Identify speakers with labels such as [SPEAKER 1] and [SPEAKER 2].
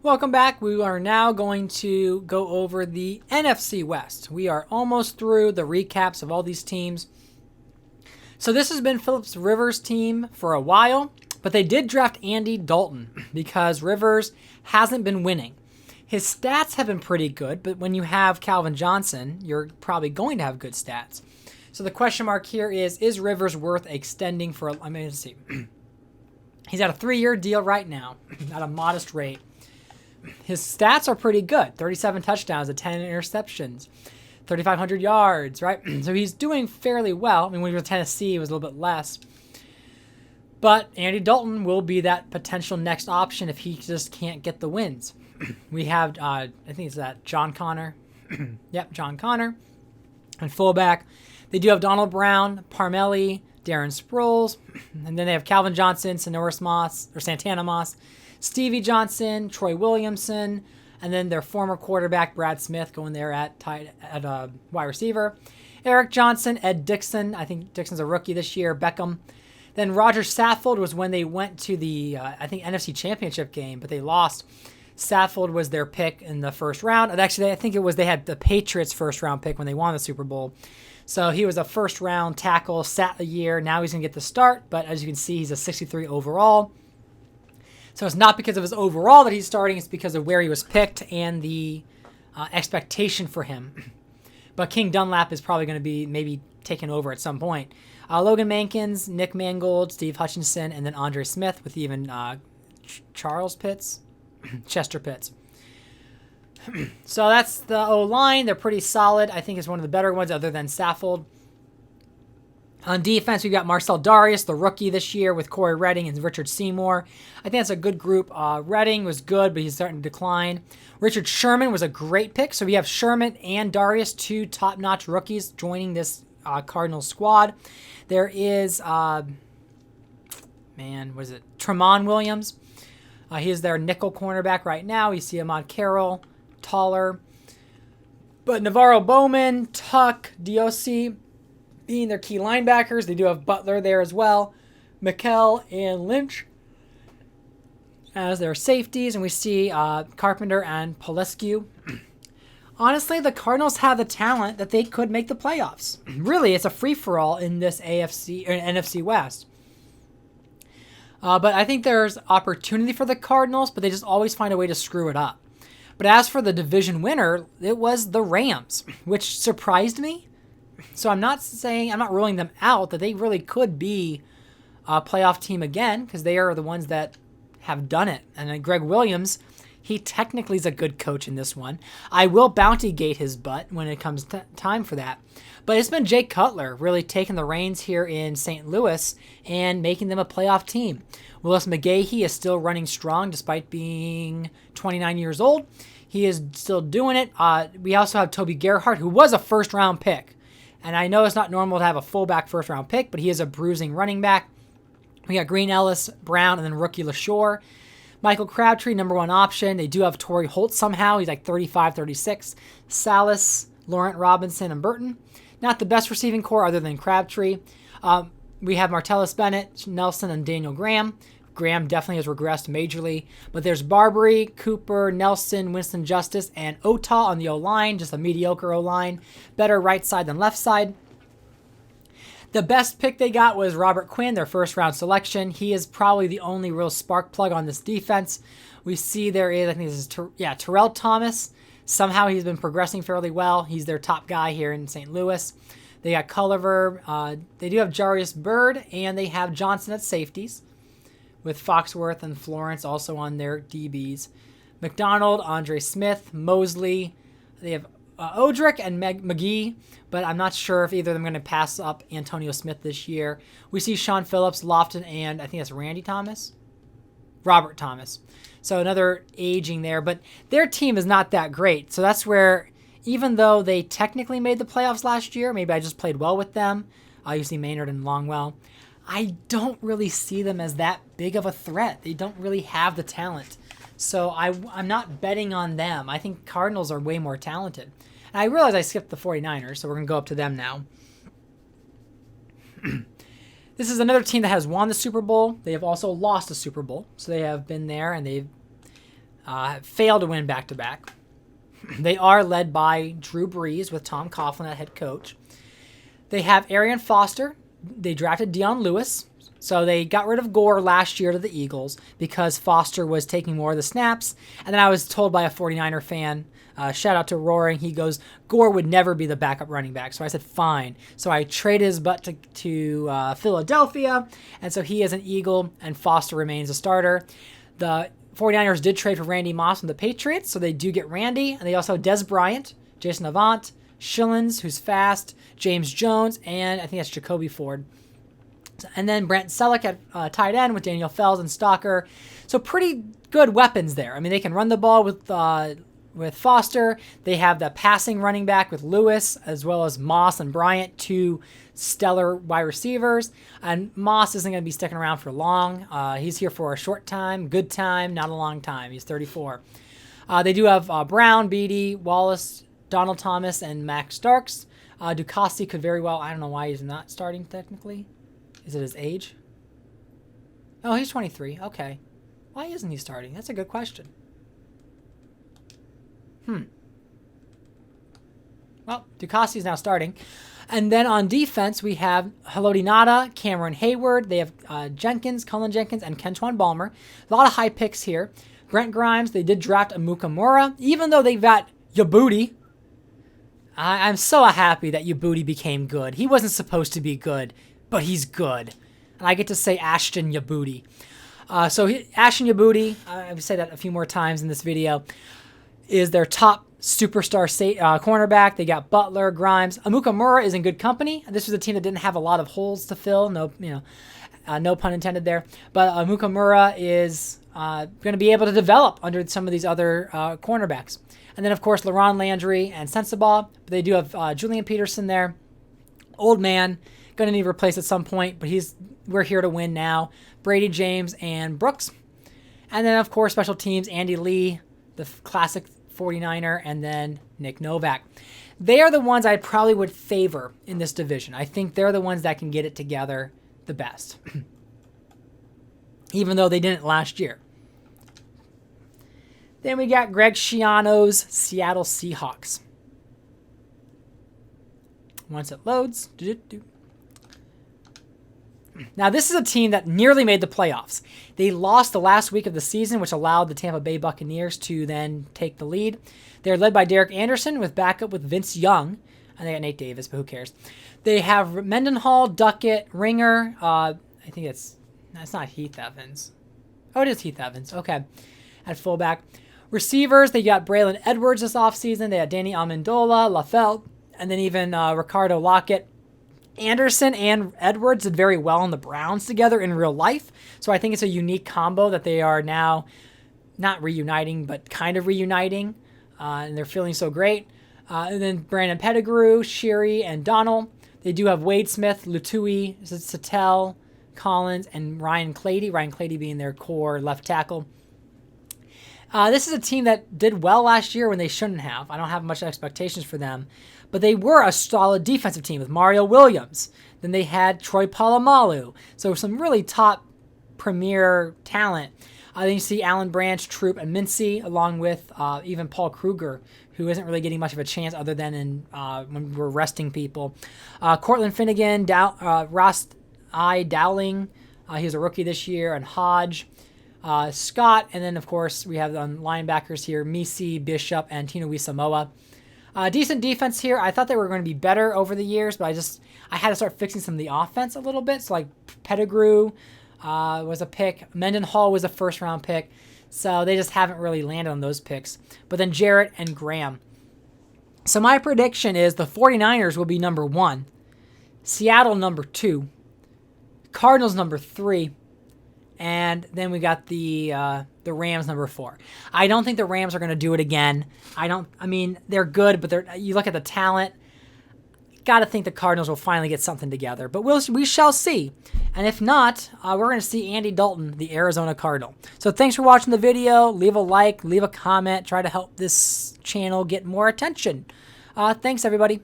[SPEAKER 1] Welcome back. We are now going to go over the NFC West. We are almost through the recaps of all these teams. So this has been Phillips Rivers' team for a while, but they did draft Andy Dalton because Rivers hasn't been winning. His stats have been pretty good, but when you have Calvin Johnson, you're probably going to have good stats. So the question mark here is Rivers worth extending for, let's see. He's at a 3-year deal right now at a modest rate. His stats are pretty good. 37 touchdowns and 10 interceptions. 3,500 yards, right? So he's doing fairly well. I mean, when he was in Tennessee, it was a little bit less. But Andy Dalton will be that potential next option if he just can't get the wins. We have, I think it's that John Connor. Yep, John Connor. And fullback. They do have Donald Brown, Parmelli, Darren Sproles. And then they have Calvin Johnson, Santana Moss, Stevie Johnson, Troy Williamson, and then their former quarterback, Brad Smith, going there at wide receiver. Eric Johnson, Ed Dixon. I think Dixon's a rookie this year. Beckham. Then Roger Saffold was when they went to the, NFC Championship game, but they lost. Saffold was their pick in the first round. And actually, I think they had the Patriots' first round pick when they won the Super Bowl. So he was a first round tackle, sat a year. Now he's going to get the start, but as you can see, he's a 63 overall. So it's not because of his overall that he's starting. It's because of where he was picked and the expectation for him. But King Dunlap is probably going to be maybe taken over at some point. Logan Mankins, Nick Mangold, Steve Hutchinson, and then Andre Smith with even Charles Pitts, Chester Pitts. So that's the O-line. They're pretty solid. I think it's one of the better ones other than Saffold. On defense, we've got Marcel Darius, the rookie this year, with Corey Redding and Richard Seymour. I think that's a good group. Redding was good, but he's starting to decline. Richard Sherman was a great pick. So we have Sherman and Darius, two top-notch rookies, joining this Cardinals squad. There is, Tremont Williams. He is their nickel cornerback right now. You see Ahmad Carroll, taller. But Navarro Bowman, Tuck, DOC, being their key linebackers. They do have Butler there as well. McKell and Lynch as their safeties. And we see Carpenter and Polescu. Honestly, the Cardinals have the talent that they could make the playoffs. Really, it's a free-for-all in this AFC or NFC West. But I think there's opportunity for the Cardinals, but they just always find a way to screw it up. But as for the division winner, it was the Rams, which surprised me. So I'm not ruling them out, that they really could be a playoff team again, because they are the ones that have done it. And then Greg Williams, he technically is a good coach in this one. I will bounty gate his butt when it comes time for that. But it's been Jay Cutler really taking the reins here in St. Louis and making them a playoff team. Willis McGahee is still running strong despite being 29 years old. He is still doing it. We also have Toby Gerhart, who was a first-round pick. And I know it's not normal to have a fullback first-round pick, but he is a bruising running back. We got Green Ellis, Brown, and then rookie LaShore. Michael Crabtree, number one option. They do have Torrey Holt somehow. He's like 35, 36. Salas, Laurent Robinson, and Burton. Not the best receiving core other than Crabtree. We have Martellus Bennett, Nelson, and Daniel Graham. Graham definitely has regressed majorly. But there's Barbary, Cooper, Nelson, Winston Justice, and Otah on the O-line. Just a mediocre O-line. Better right side than left side. The best pick they got was Robert Quinn, their first-round selection. He is probably the only real spark plug on this defense. We see there is, I think this is, Terrell Thomas. Somehow he's been progressing fairly well. He's their top guy here in St. Louis. They got Culliver. They do have Jarius Byrd, and they have Johnson at safeties, with Foxworth and Florence also on their DBs. McDonald, Andre Smith, Mosley. They have Odrick and McGee, but I'm not sure if either of them are going to pass up Antonio Smith this year. We see Sean Phillips, Lofton, and I think that's Robert Thomas. So another aging there, but their team is not that great. So that's where, even though they technically made the playoffs last year, maybe I just played well with them. You see Maynard and Longwell. I don't really see them as that big of a threat. They don't really have the talent. So I'm not betting on them. I think Cardinals are way more talented. And I realize I skipped the 49ers, so we're going to go up to them now. This is another team that has won the Super Bowl. They have also lost the Super Bowl. So they have been there, and they've failed to win back-to-back. They are led by Drew Brees with Tom Coughlin at head coach. They have Arian Foster. They drafted Dion Lewis. So they got rid of Gore last year to the Eagles because Foster was taking more of the snaps. And then I was told by a 49er fan, shout out to Roaring, he goes, Gore would never be the backup running back. So I said, fine. So I traded his butt to Philadelphia. And so he is an Eagle and Foster remains a starter. The 49ers did trade for Randy Moss from the Patriots. So they do get Randy. And they also have Des Bryant, Jason Avant, Schillens, who's fast, James Jones, and I think that's Jacoby Ford. And then Brent Selleck at tight end with Daniel Fells and Stalker. So pretty good weapons there. I mean, they can run the ball with Foster. They have the passing running back with Lewis, as well as Moss and Bryant, two stellar wide receivers. And Moss isn't going to be sticking around for long. He's here for a short time, good time, not a long time. He's 34. They do have Brown, Beatty, Wallace, Donald Thomas, and Max Starks. Ducasti could very well, I don't know why he's not starting technically. Is it his age? Oh, he's 23. Okay. Why isn't he starting? That's a good question. Well, Ducasti's now starting. And then on defense, we have Haloti Ngata, Cameron Hayward. They have Cullen Jenkins, and Kentwan Balmer. A lot of high picks here. Brent Grimes, they did draft Amukamura. Even though they got Yabuti, I'm so happy that Yabuti became good. He wasn't supposed to be good, but he's good. And I get to say Ashton Yabuti. Ashton Yabuti, I've said that a few more times in this video, is their top superstar cornerback. They got Butler, Grimes. Amukamura is in good company. This was a team that didn't have a lot of holes to fill. No pun intended there. But Amukamura is going to be able to develop under some of these other cornerbacks. And then, of course, LaRon Landry and Sensabaugh. But they do have Julian Peterson there. Old man. Going to need to replace at some point, but we're here to win now. Brady James and Brooks. And then, of course, special teams, Andy Lee, the classic 49er, and then Nick Novak. They are the ones I probably would favor in this division. I think they're the ones that can get it together the best. Even though they didn't last year. Then we got Greg Schiano's Seattle Seahawks. Once it loads. Now, this is a team that nearly made the playoffs. They lost the last week of the season, which allowed the Tampa Bay Buccaneers to then take the lead. They're led by Derek Anderson with backup with Vince Young. And they got Nate Davis, but who cares? They have Mendenhall, Duckett, Ringer. I think that's not Heath Evans. Oh, it is Heath Evans. Okay. At fullback. Receivers, they got Braylon Edwards this offseason. They had Danny Amendola, LaFell, and then even Ricardo Lockett. Anderson and Edwards did very well on the Browns together in real life. So I think it's a unique combo that they are now not reuniting, but kind of reuniting. And they're feeling so great. And then Brandon Pettigrew, Sherry, and Donald. They do have Wade Smith, Lutui, Sattel, Collins, and Ryan Clady. Ryan Clady being their core left tackle. This is a team that did well last year when they shouldn't have. I don't have much expectations for them. But they were a solid defensive team with Mario Williams. Then they had Troy Polamalu. So some really top premier talent. Then you see Alan Branch, Troop, and Mincy, along with even Paul Kruger, who isn't really getting much of a chance other than when we're resting people. Cortland Finnegan, Ross I. Dowling, he was a rookie this year, and Hodge. Scott, and then, of course, we have the linebackers here, Misi, Bishop, and Tino Samoa. Decent defense here. I thought they were going to be better over the years, but I had to start fixing some of the offense a little bit. So, like, Pettigrew was a pick. Mendenhall was a first-round pick. So they just haven't really landed on those picks. But then Jarrett and Graham. So my prediction is the 49ers will be number 1. Seattle number 2. Cardinals number 3. And then we got the Rams number 4. I don't think the Rams are going to do it again. I mean, they're good, but you look at the talent. Got to think the Cardinals will finally get something together. But we shall see. And if not, we're going to see Andy Dalton, the Arizona Cardinal. So thanks for watching the video. Leave a like, leave a comment. Try to help this channel get more attention. Thanks, everybody.